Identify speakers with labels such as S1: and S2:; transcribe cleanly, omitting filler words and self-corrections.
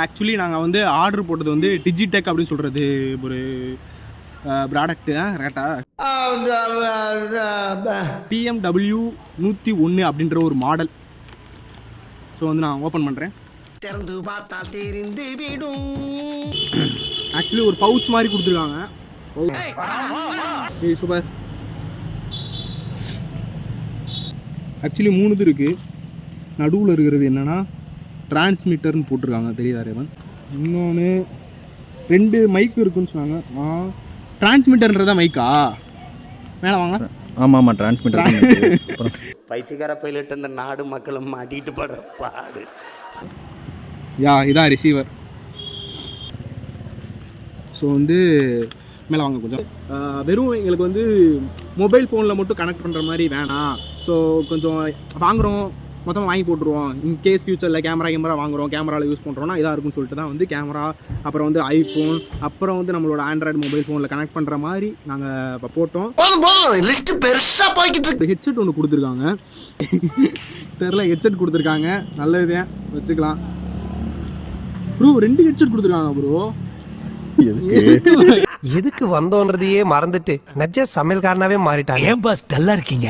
S1: Actually நாங்கள் வந்து order போட்டது வந்து டிஜிடெக் அப்படின்னு சொல்கிறது ஒரு ப்ராடக்ட்டு ரேட்டா BMW 101 அப்படின்ற ஒரு மாடல். ஸோ வந்து நான் ஓப்பன் பண்ணுறேன்.
S2: திறந்து பார்த்தா தெரிந்து விடும்.
S1: ஆக்சுவலி ஒரு பவுச் மாதிரி கொடுத்துருக்காங்க. சூப்பர். ஆக்சுவலி 3 இது இருக்குது. நடுவில் இருக்கிறது என்னென்னா டிரான்ஸ்மிட்டர்னு போட்டிருக்காங்க, தெரியுதா ரேவன்? இன்னொன்று 2 மைக் இருக்குன்னு சொன்னாங்க. டிரான்ஸ்மிட்டர்ன்றதா மைக்கா? மேலே வாங்க.
S3: ஆமாம் டிரான்ஸ்மிட்டர்.
S2: பைத்தியக்கார பைலட் இந்த நாடு மக்களும் மாட்டிட்டு படுற பாடு.
S1: இதான் ரிசீவர். ஸோ வந்து மேலே வாங்க கொஞ்சம். வெறும் எங்களுக்கு வந்து மொபைல் ஃபோனில் மட்டும் கனெக்ட் பண்ணுற மாதிரி வேணாம். ஸோ கொஞ்சம் வாங்குகிறோம், மொத்தமாக வாங்கி போட்டுருவோம். இன்கேஸ் ஃபியூச்சரில் கேமரா வாங்குகிறோம், கேமராவில் யூஸ் பண்ணுறோன்னா இதாக இருக்குன்னு சொல்லிட்டு தான் வந்து கேமரா, அப்புறம் வந்து ஐஃபோன், அப்புறம் வந்து நம்மளோட ஆண்ட்ராய்டு மொபைல் ஃபோனில் கனெக்ட் பண்ணுற மாதிரி நாங்கள் இப்போ போட்டோம்.
S2: லிஸ்ட் பெருசாக போய்கிட்டு
S1: ஹெட்செட் ஒன்று கொடுத்துருக்காங்க. தெரில, ஹெட்செட் கொடுத்துருக்காங்க. நல்லது வச்சுக்கலாம் ப்ரோ. 2 ஹெட்செட் கொடுத்துருக்காங்க ப்ரோ.
S4: எதுக்கு வந்தோன்றதையே மறந்துட்டு நஜ சமையல்காரனாவே மாறிட்டாங்க.
S5: ஏன் பாஸ் டல்லா இருக்கீங்க?